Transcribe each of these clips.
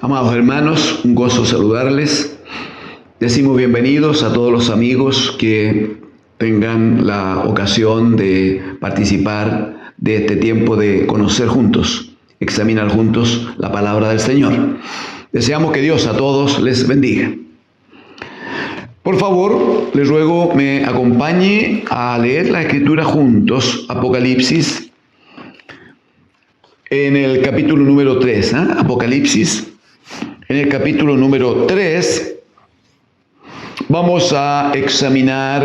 Amados hermanos, un gozo saludarles. Decimos bienvenidos a todos los amigos que tengan la ocasión de participar de este tiempo de conocer juntos, examinar juntos la palabra del Señor. Deseamos que Dios a todos les bendiga. Por favor, les ruego me acompañe a leer la Escritura juntos, Apocalipsis, en el capítulo número 3, Apocalipsis, en el capítulo número 3, vamos a examinar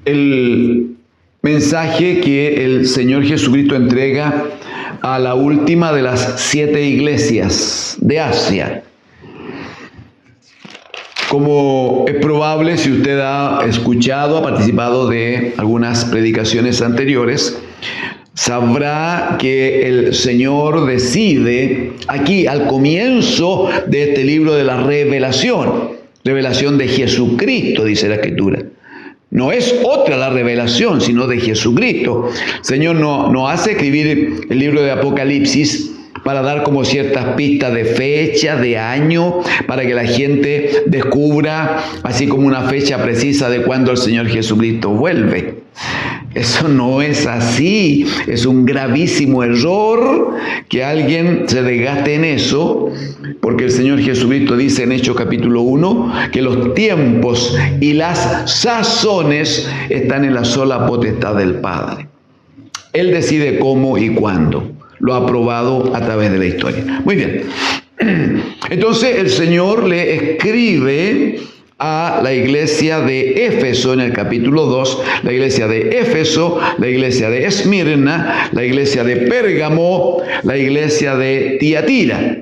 el mensaje que el Señor Jesucristo entrega a la última de las 7 iglesias de Asia. Como es probable, si usted ha escuchado, ha participado de algunas predicaciones anteriores, sabrá que el Señor decide aquí, al comienzo de este libro de la revelación de Jesucristo, dice la Escritura. No es otra la revelación, sino de Jesucristo. El Señor no hace escribir el libro de Apocalipsis para dar como ciertas pistas de fecha, de año, para que la gente descubra así como una fecha precisa de cuándo el Señor Jesucristo vuelve. Eso no es así. Es un gravísimo error que alguien se desgaste en eso, porque el Señor Jesucristo dice en Hechos capítulo 1 que los tiempos y las sazones están en la sola potestad del Padre. Él decide cómo y cuándo. Lo ha probado a través de la historia. Muy bien. Entonces el Señor le escribe a la iglesia de Éfeso en el capítulo 2, la iglesia de Éfeso, la iglesia de Esmirna, la iglesia de Pérgamo, la iglesia de Tiatira.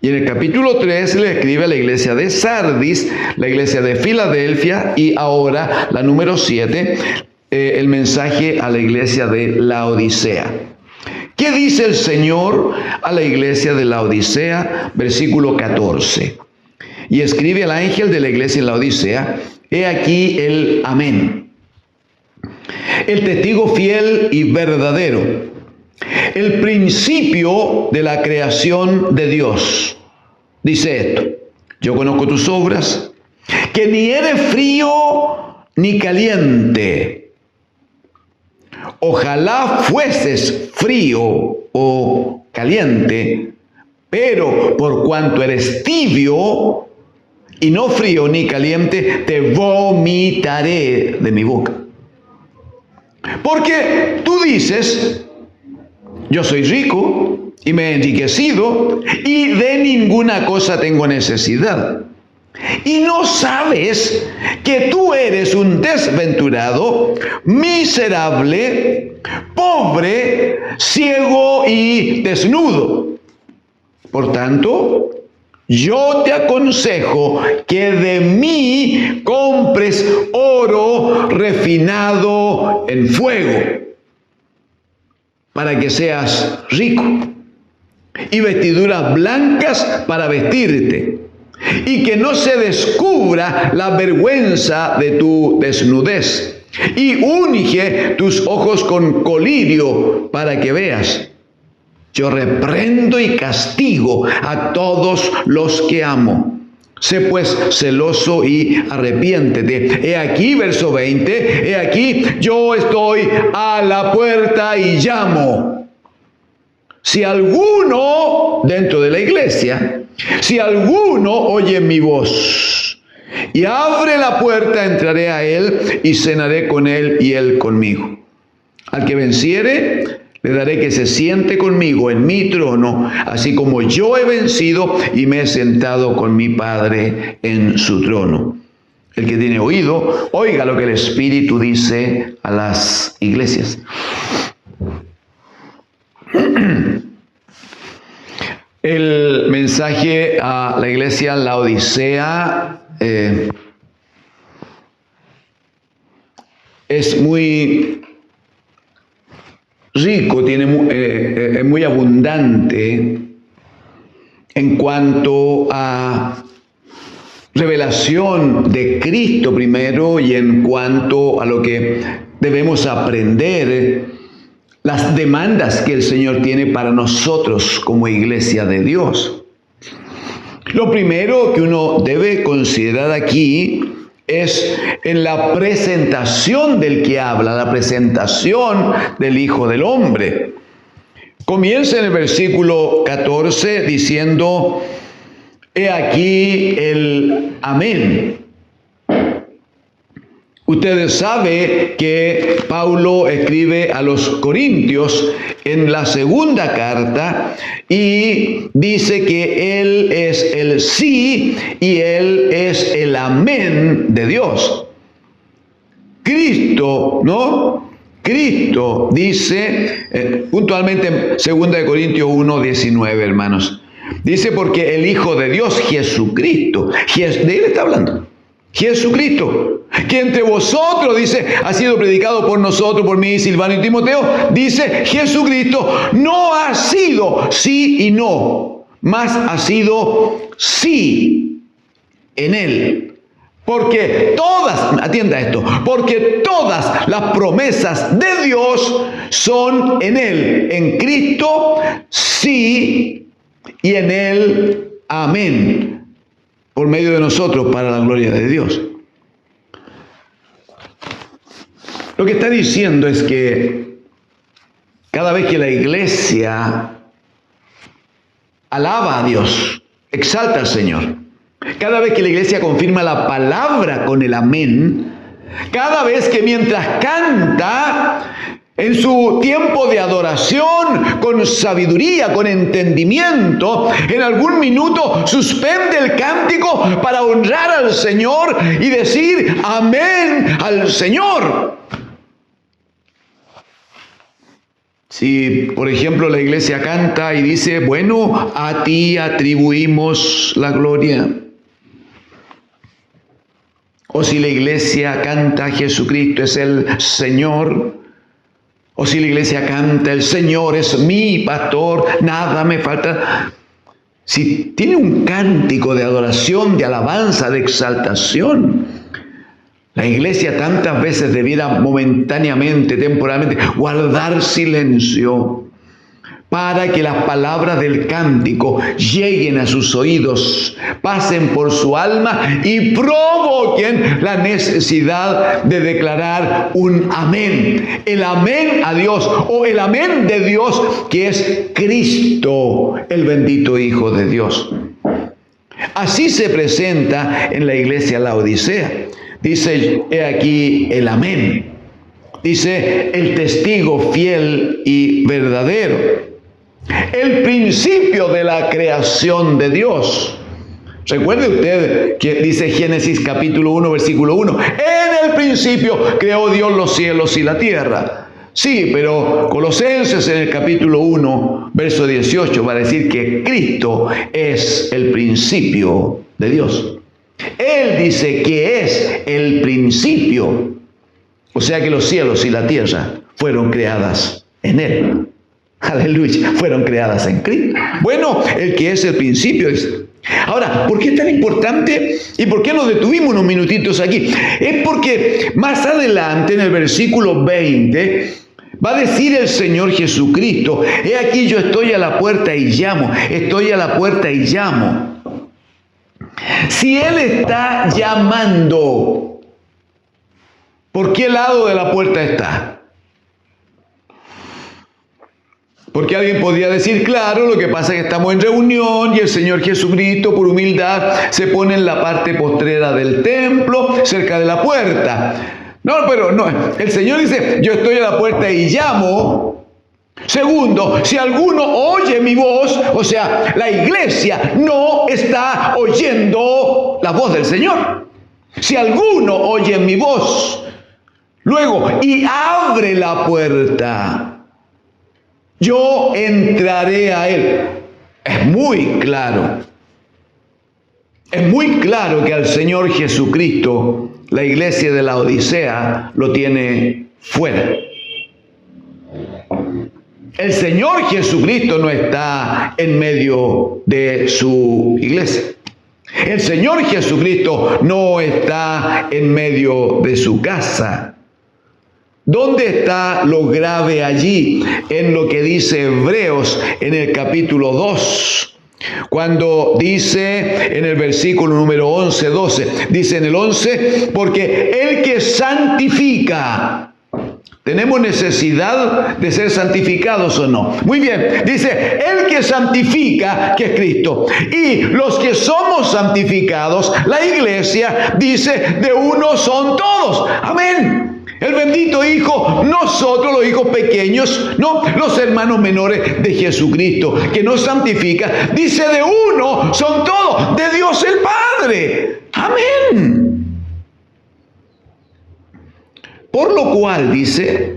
Y en el capítulo 3 le escribe a la iglesia de Sardis, la iglesia de Filadelfia y ahora la número 7, el mensaje a la iglesia de Laodicea. ¿Qué dice el Señor a la iglesia de Laodicea? Versículo 14. Y escribe al ángel de la iglesia en Laodicea: he aquí el amén, el testigo fiel y verdadero, el principio de la creación de Dios. Dice esto: yo conozco tus obras, que ni eres frío ni caliente. Ojalá fueses frío o caliente, pero por cuanto eres tibio y no frío ni caliente, te vomitaré de mi boca. Porque tú dices: yo soy rico y me he enriquecido y de ninguna cosa tengo necesidad. Y no sabes que tú eres un desventurado, miserable, pobre, ciego y desnudo. Por tanto, yo te aconsejo que de mí compres oro refinado en fuego, para que seas rico, y vestiduras blancas para vestirte, y que no se descubra la vergüenza de tu desnudez, y unge tus ojos con colirio para que veas. Yo reprendo y castigo a todos los que amo. Sé pues celoso y arrepiéntete. He aquí, verso 20, he aquí, yo estoy a la puerta y llamo. Si alguno dentro de la iglesia, si alguno oye mi voz y abre la puerta, entraré a él y cenaré con él y él conmigo. Al que venciere, le daré que se siente conmigo en mi trono, así como yo he vencido y me he sentado con mi Padre en su trono. El que tiene oído, oiga lo que el Espíritu dice a las iglesias. El mensaje a la iglesia Laodicea es muy rico, es muy abundante en cuanto a revelación de Cristo primero y en cuanto a lo que debemos aprender las demandas que el Señor tiene para nosotros como iglesia de Dios. Lo primero que uno debe considerar aquí es en la presentación del que habla, la presentación del Hijo del Hombre. Comienza en el versículo 14 diciendo: he aquí el amén. Ustedes saben que Pablo escribe a los Corintios en la segunda carta y dice que Él es el sí y Él es el amén de Dios. Cristo, ¿no? Cristo dice puntualmente en 2 Corintios 1:19, hermanos. Dice: porque el Hijo de Dios, Jesucristo, de Él está hablando. Jesucristo, que entre vosotros, dice, ha sido predicado por nosotros, por mí, Silvano y Timoteo, dice: Jesucristo no ha sido sí y no, mas ha sido sí en Él. Porque atienda esto, porque todas las promesas de Dios son en Él, en Cristo, sí, y en Él, amén. Por medio de nosotros, para la gloria de Dios. Lo que está diciendo es que cada vez que la iglesia alaba a Dios, exalta al Señor, cada vez que la iglesia confirma la palabra con el amén, cada vez que mientras canta en su tiempo de adoración, con sabiduría, con entendimiento, en algún minuto suspende el cántico para honrar al Señor y decir amén al Señor. Si, por ejemplo, la iglesia canta y dice: bueno, a ti atribuimos la gloria. O si la iglesia canta: Jesucristo es el Señor. O si la iglesia canta: el Señor es mi pastor, nada me falta. Si tiene un cántico de adoración, de alabanza, de exaltación, la iglesia tantas veces debiera momentáneamente, temporalmente, guardar silencio para que las palabras del cántico lleguen a sus oídos, pasen por su alma y provoquen la necesidad de declarar un amén. El amén a Dios, o el amén de Dios, que es Cristo, el bendito Hijo de Dios. Así se presenta en la iglesia Laodicea. Dice: he aquí el amén. Dice: el testigo fiel y verdadero. El principio de la creación de Dios. Recuerde usted que dice Génesis capítulo 1, versículo 1. En el principio creó Dios los cielos y la tierra. Sí, pero Colosenses en el capítulo 1, verso 18 va a decir que Cristo es el principio de Dios. Él dice que es el principio. O sea que los cielos y la tierra fueron creadas en Él. Aleluya, fueron creadas en Cristo. Bueno, el que es el principio es. Ahora, ¿por qué es tan importante y por qué nos detuvimos unos minutitos aquí? Es porque más adelante, en el versículo 20, va a decir el Señor Jesucristo: he aquí yo estoy a la puerta y llamo, estoy a la puerta y llamo. Si Él está llamando, ¿por qué lado de la puerta está? Porque alguien podría decir: claro, lo que pasa es que estamos en reunión y el Señor Jesucristo, por humildad, se pone en la parte postrera del templo, cerca de la puerta. No, pero no, el Señor dice: yo estoy a la puerta y llamo. Segundo, si alguno oye mi voz, o sea, la iglesia no está oyendo la voz del Señor. Si alguno oye mi voz, luego, y abre la puerta, yo entraré a él. Es muy claro. Es muy claro que al Señor Jesucristo, la iglesia de la Odisea lo tiene fuera. El Señor Jesucristo no está en medio de su iglesia. El Señor Jesucristo no está en medio de su casa. ¿Dónde está lo grave allí? En lo que dice Hebreos en el capítulo 2. Cuando dice en el versículo número 11, 12, dice en el 11, porque el que santifica, ¿tenemos necesidad de ser santificados o no? Muy bien, dice, el que santifica, que es Cristo. Y los que somos santificados, la iglesia, dice, de uno son todos. Amén. El bendito Hijo, nosotros los hijos pequeños, no, los hermanos menores de Jesucristo, que nos santifica, dice, de uno son todos, de Dios el Padre. Amén. Por lo cual, dice,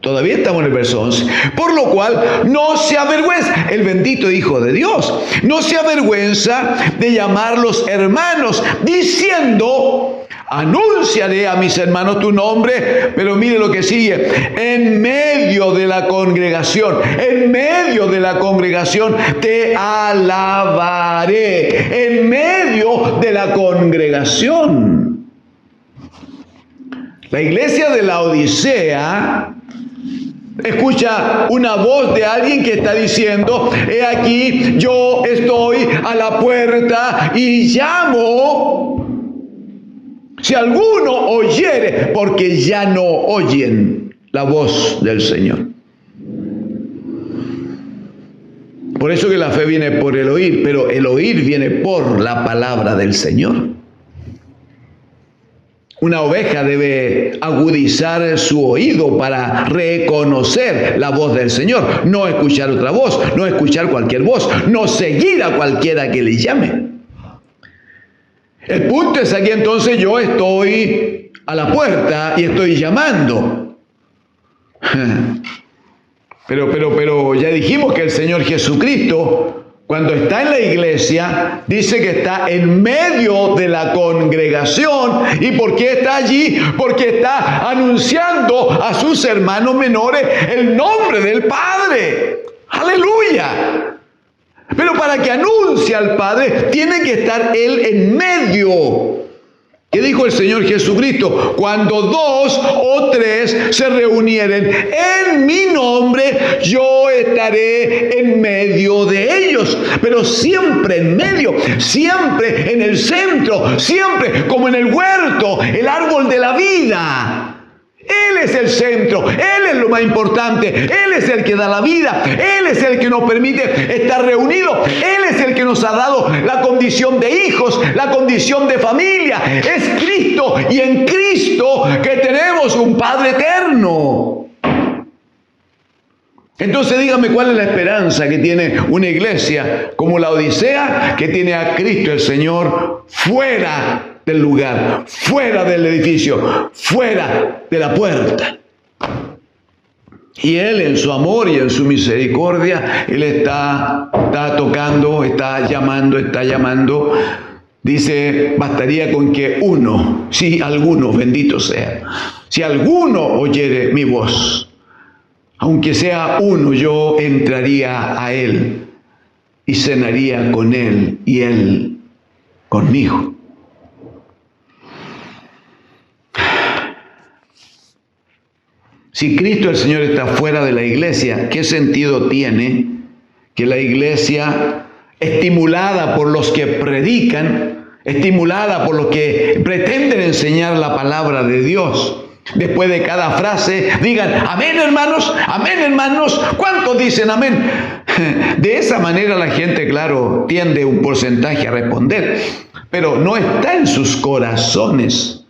todavía estamos en el verso 11, por lo cual no se avergüenza, el bendito Hijo de Dios, no se avergüenza de llamarlos hermanos, diciendo, anunciaré a mis hermanos tu nombre, pero mire lo que sigue, en medio de la congregación te alabaré, en medio de la congregación. La iglesia de la Odisea escucha una voz de alguien que está diciendo, he aquí, yo estoy a la puerta y llamo. Si alguno oyere, porque ya no oyen la voz del Señor. Por eso que la fe viene por el oír, pero el oír viene por la palabra del Señor. Una oveja debe agudizar su oído para reconocer la voz del Señor, no escuchar otra voz, no escuchar cualquier voz, no seguir a cualquiera que le llame. El punto es aquí entonces yo estoy a la puerta y estoy llamando. Pero ya dijimos que el Señor Jesucristo, cuando está en la iglesia, dice que está en medio de la congregación. ¿Y por qué está allí? Porque está anunciando a sus hermanos menores el nombre del Padre. ¡Aleluya! Pero para que anuncie al Padre, tiene que estar Él en medio. ¿Qué dijo el Señor Jesucristo? Cuando dos o tres se reunieren en mi nombre, yo estaré en medio de ellos. Pero siempre en medio, siempre en el centro, siempre como en el huerto, el árbol de la vida. Él es el centro, Él es lo más importante, Él es el que da la vida, Él es el que nos permite estar reunidos, Él es el que nos ha dado la condición de hijos, la condición de familia. Es Cristo y en Cristo que tenemos un Padre eterno. Entonces dígame cuál es la esperanza que tiene una iglesia como la Odisea, que tiene a Cristo el Señor fuera del lugar, fuera del edificio, fuera de la puerta. Y Él en su amor y en su misericordia, Él está tocando, está llamando. Dice, bastaría con que uno, si alguno, bendito sea, si alguno oyere mi voz, aunque sea uno, yo entraría a Él y cenaría con Él y Él conmigo. Si Cristo el Señor está fuera de la iglesia, ¿qué sentido tiene que la iglesia, estimulada por los que predican, estimulada por los que pretenden enseñar la palabra de Dios, después de cada frase digan, amén hermanos, ¿cuántos dicen amén? De esa manera la gente, claro, tiende un porcentaje a responder, pero no está en sus corazones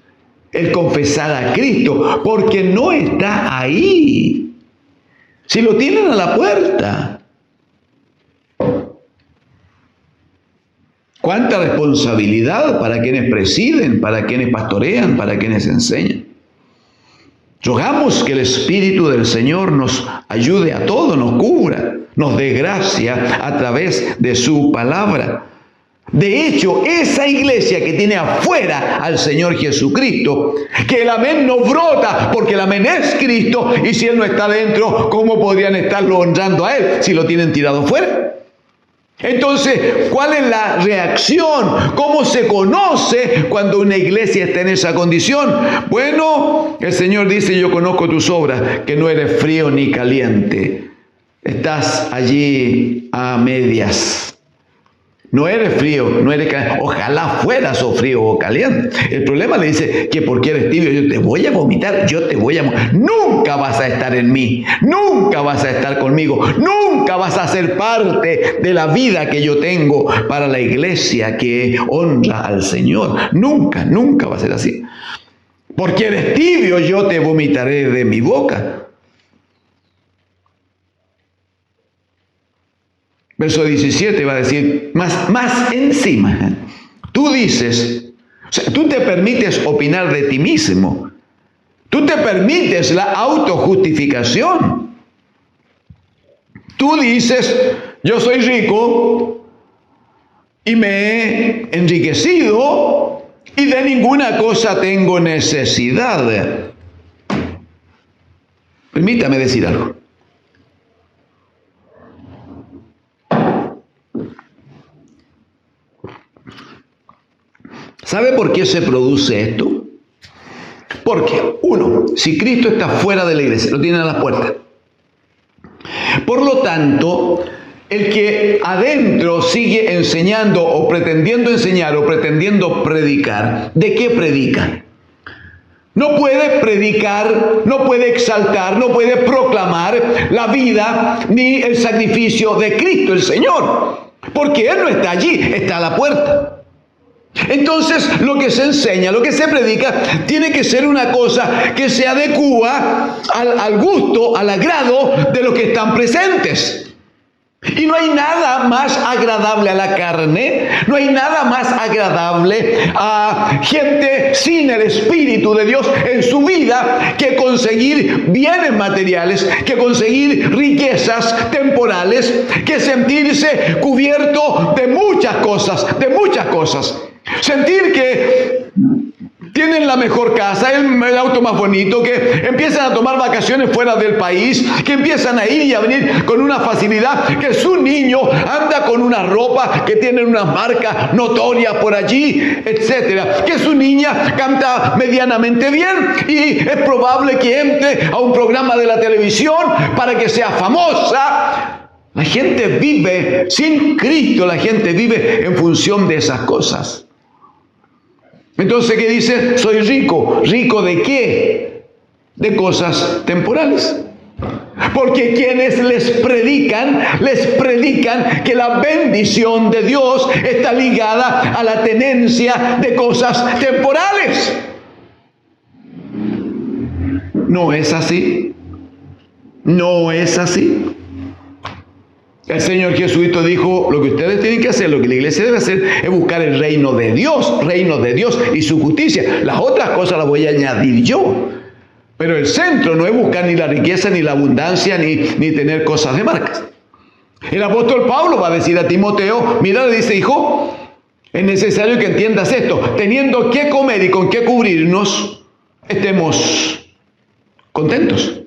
el confesar a Cristo, porque no está ahí. Si lo tienen a la puerta. ¿Cuánta responsabilidad para quienes presiden, para quienes pastorean, para quienes enseñan? Rogamos que el Espíritu del Señor nos ayude a todos, nos cubra, nos dé gracia a través de su palabra. De hecho, esa iglesia que tiene afuera al Señor Jesucristo, que el amén no brota porque el amén es Cristo, y si Él no está dentro, ¿cómo podrían estarlo honrando a Él si lo tienen tirado fuera? Entonces, ¿cuál es la reacción? ¿Cómo se conoce cuando una iglesia está en esa condición? Bueno, el Señor dice, yo conozco tus obras, que no eres frío ni caliente. Estás allí a medias. No eres frío, no eres caliente. Ojalá fueras o frío o caliente. El problema le dice que porque eres tibio, yo te voy a vomitar, yo te voy a... Nunca vas a estar en mí, nunca vas a estar conmigo, nunca vas a ser parte de la vida que yo tengo para la iglesia que honra al Señor. Nunca, nunca va a ser así. Porque eres tibio, yo te vomitaré de mi boca. Verso 17 va a decir, más encima, tú dices, o sea, tú te permites opinar de ti mismo, tú te permites la autojustificación. Tú dices, yo soy rico y me he enriquecido y de ninguna cosa tengo necesidad. Permítame decir algo. ¿Sabe por qué se produce esto? Porque, uno, si Cristo está fuera de la iglesia, lo tienen a la puerta. Por lo tanto, el que adentro sigue enseñando o pretendiendo enseñar o pretendiendo predicar, ¿de qué predica? No puede predicar, no puede exaltar, no puede proclamar la vida ni el sacrificio de Cristo el Señor. Porque Él no está allí, está a la puerta. Entonces, lo que se enseña, lo que se predica, tiene que ser una cosa que se adecúa al gusto, al agrado de los que están presentes. Y no hay nada más agradable a la carne, no hay nada más agradable a gente sin el Espíritu de Dios en su vida que conseguir bienes materiales, que conseguir riquezas temporales, que sentirse cubierto de muchas cosas, Sentir que tienen la mejor casa, el auto más bonito, que empiezan a tomar vacaciones fuera del país, que empiezan a ir y a venir con una facilidad, que su niño anda con una ropa que tiene una marca notoria por allí, etcétera, que su niña canta medianamente bien y es probable que entre a un programa de la televisión para que sea famosa. La gente vive sin Cristo, la gente vive en función de esas cosas. Entonces, ¿qué dice? Soy rico. ¿Rico de qué? De cosas temporales. Porque quienes les predican que la bendición de Dios está ligada a la tenencia de cosas temporales. No es así. No es así. El Señor Jesucristo dijo, lo que ustedes tienen que hacer, lo que la iglesia debe hacer, es buscar el reino de Dios y su justicia. Las otras cosas las voy a añadir yo. Pero el centro no es buscar ni la riqueza, ni la abundancia, ni tener cosas de marcas. El apóstol Pablo va a decir a Timoteo, mira, le dice, hijo, es necesario que entiendas esto. Teniendo que comer y con qué cubrirnos, estemos contentos.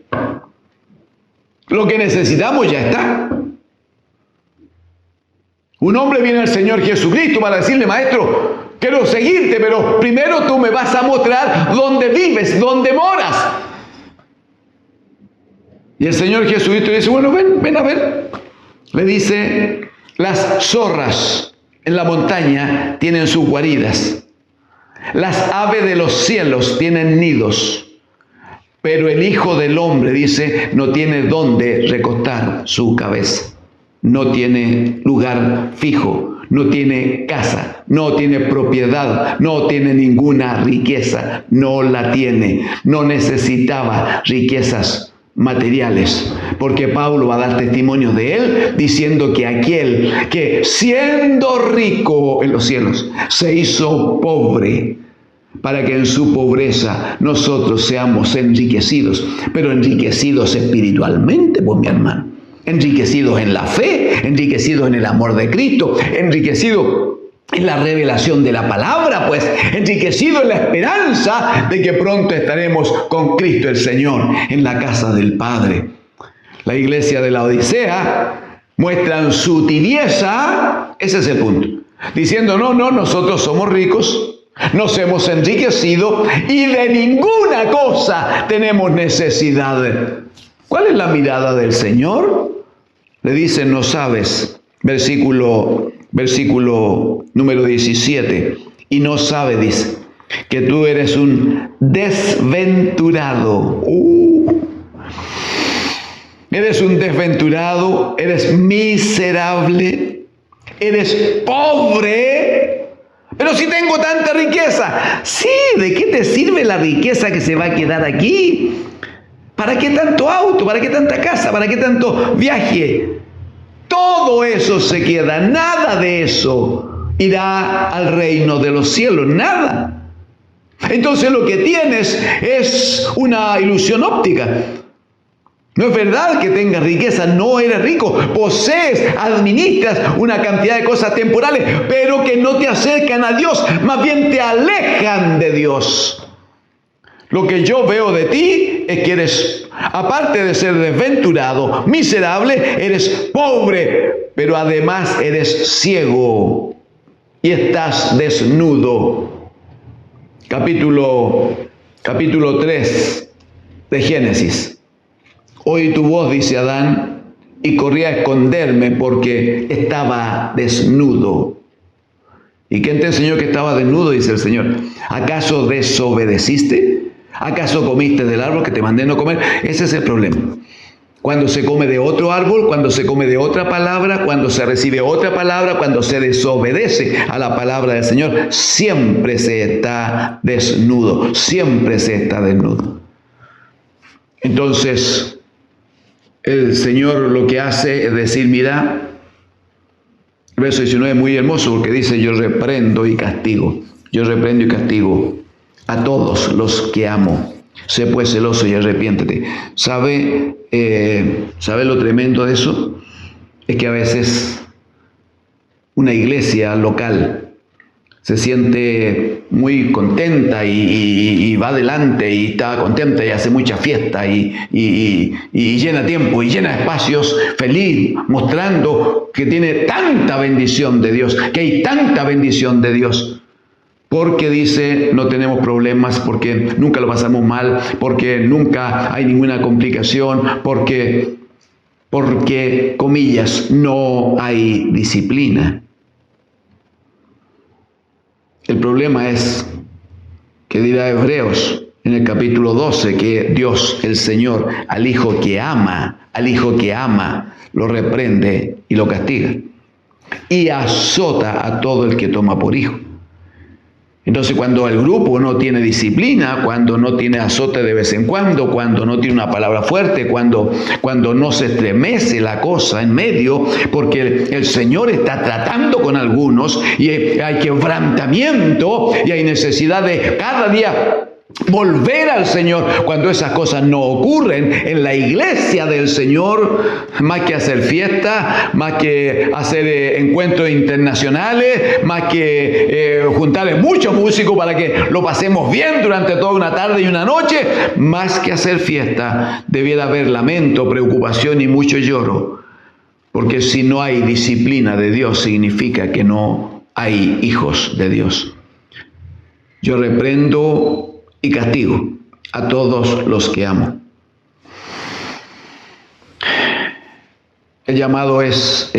Lo que necesitamos ya está. Un hombre viene al Señor Jesucristo para decirle, maestro, quiero seguirte, pero primero tú me vas a mostrar dónde vives, dónde moras. Y el Señor Jesucristo le dice, bueno, ven a ver. Le dice, las zorras en la montaña tienen sus guaridas. Las aves de los cielos tienen nidos. Pero el Hijo del Hombre, dice, no tiene dónde recostar su cabeza. No tiene lugar fijo, no tiene casa, no tiene propiedad, no tiene ninguna riqueza, no la tiene, no necesitaba riquezas materiales, porque Pablo va a dar testimonio de él diciendo que aquel que siendo rico en los cielos se hizo pobre para que en su pobreza nosotros seamos enriquecidos, pero enriquecidos espiritualmente, pues mi hermano. Enriquecidos en la fe, enriquecidos en el amor de Cristo, enriquecidos en la revelación de la palabra, pues enriquecidos en la esperanza de que pronto estaremos con Cristo el Señor en la casa del Padre. La iglesia de la Odisea muestran su tibieza, ese es el punto. Diciendo, no, nosotros somos ricos, nos hemos enriquecido y de ninguna cosa tenemos necesidad. ¿Cuál es la mirada del Señor? Le dice, no sabes, versículo número 17, y no sabe, dice, que tú eres un desventurado. Eres un desventurado, eres miserable, eres pobre. Pero si tengo tanta riqueza. Sí, ¿de qué te sirve la riqueza que se va a quedar aquí? ¿Para qué tanto auto? ¿Para qué tanta casa? ¿Para qué tanto viaje? Todo eso se queda, nada de eso irá al reino de los cielos, nada. Entonces lo que tienes es una ilusión óptica. No es verdad que tengas riqueza, no eres rico, posees, administras una cantidad de cosas temporales, pero que no te acercan a Dios, más bien te alejan de Dios. Lo que yo veo de ti es que eres, aparte de ser desventurado, miserable, eres pobre, pero además eres ciego y estás desnudo. Capítulo 3 de Génesis. Oí tu voz, dice Adán, y corrí a esconderme porque estaba desnudo. ¿Y quién te enseñó que estaba desnudo? Dice el Señor. ¿Acaso desobedeciste? ¿Acaso comiste del árbol que te mandé no comer? Ese es el problema. Cuando se come de otro árbol, cuando se come de otra palabra, cuando se recibe otra palabra, cuando se desobedece a la palabra del Señor, siempre se está desnudo, siempre se está desnudo. Entonces, el Señor lo que hace es decir, mira, el verso 19 es muy hermoso porque dice, yo reprendo y castigo a todos los que amo. Sé pues celoso y arrepiéntete. ¿Sabe lo tremendo de eso? Es que a veces una iglesia local se siente muy contenta y va adelante y está contenta y hace mucha fiesta y llena tiempo y llena espacios feliz, mostrando que tiene tanta bendición de Dios, que hay tanta bendición de Dios. Porque dice, no tenemos problemas, porque nunca lo pasamos mal, porque nunca hay ninguna complicación, porque, comillas, no hay disciplina. El problema es que dirá Hebreos en el capítulo 12 que Dios, el Señor, al hijo que ama, lo reprende y lo castiga. Y azota a todo el que toma por hijo. Entonces, cuando el grupo no tiene disciplina, cuando no tiene azote de vez en cuando no tiene una palabra fuerte, cuando no se estremece la cosa en medio, porque el Señor está tratando con algunos y hay quebrantamiento y hay necesidad de cada día volver al Señor. Cuando esas cosas no ocurren en la iglesia del Señor, más que hacer fiesta, más que hacer encuentros internacionales, más que juntarle muchos músicos para que lo pasemos bien durante toda una tarde y una noche, más que hacer fiesta, debiera haber lamento, preocupación y mucho lloro, porque si no hay disciplina de Dios, significa que no hay hijos de Dios. Yo reprendo y castigo a todos los que amo. El llamado es,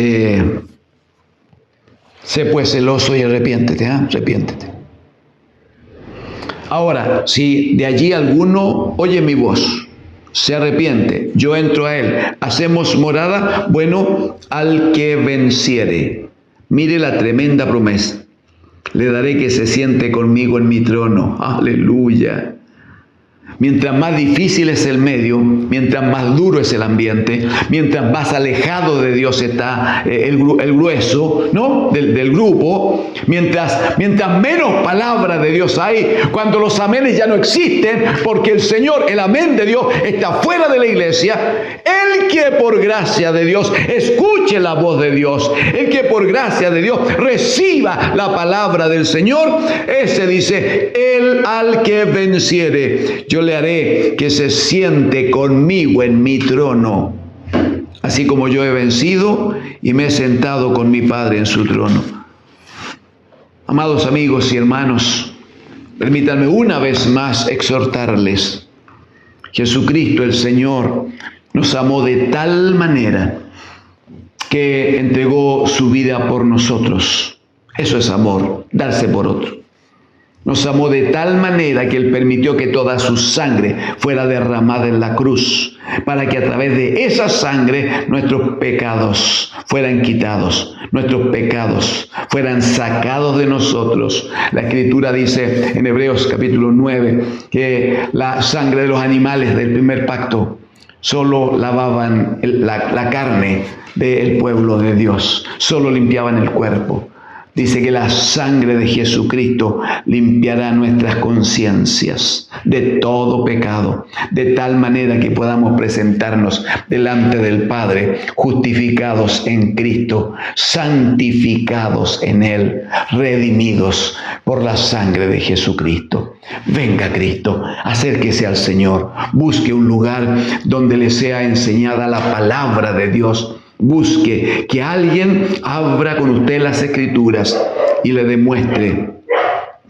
sé pues celoso y arrepiéntete, arrepiéntete. Ahora, si de allí alguno oye mi voz, se arrepiente, yo entro a él, hacemos morada, bueno, al que venciere. Mire la tremenda promesa. Le daré que se siente conmigo en mi trono. Aleluya. Mientras más difícil es el medio, mientras más duro es el ambiente, mientras más alejado de Dios está el grueso, ¿no? del grupo, mientras menos palabra de Dios hay, cuando los amenes ya no existen, porque el Señor, el amén de Dios, está fuera de la iglesia. El que por gracia de Dios escuche la voz de Dios, el que por gracia de Dios reciba la palabra del Señor, ese dice, el al que venciere, yo le haré que se siente conmigo en mi trono. así como yo he vencido y me he sentado con mi Padre en su trono. Amados amigos y hermanos, permítanme una vez más exhortarles. Jesucristo el Señor nos amó de tal manera que entregó su vida por nosotros. Eso es amor, darse por otro. Nos amó de tal manera que Él permitió que toda su sangre fuera derramada en la cruz, para que a través de esa sangre nuestros pecados fueran quitados, nuestros pecados fueran sacados de nosotros. La Escritura dice en Hebreos capítulo 9 que la sangre de los animales del primer pacto solo lavaban la carne del pueblo de Dios, solo limpiaban el cuerpo. Dice que la sangre de Jesucristo limpiará nuestras conciencias de todo pecado, de tal manera que podamos presentarnos delante del Padre, justificados en Cristo, santificados en Él, redimidos por la sangre de Jesucristo. Venga Cristo, acérquese al Señor, busque un lugar donde le sea enseñada la palabra de Dios. Busque que alguien abra con usted las Escrituras y le demuestre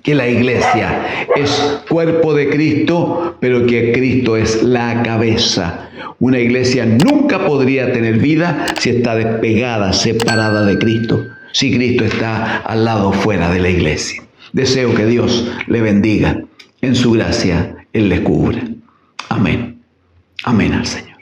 que la iglesia es cuerpo de Cristo, pero que Cristo es la cabeza. Una iglesia nunca podría tener vida si está despegada, separada de Cristo, si Cristo está al lado fuera de la iglesia. Deseo que Dios le bendiga. En su gracia, Él les cubra. Amén. Amén al Señor.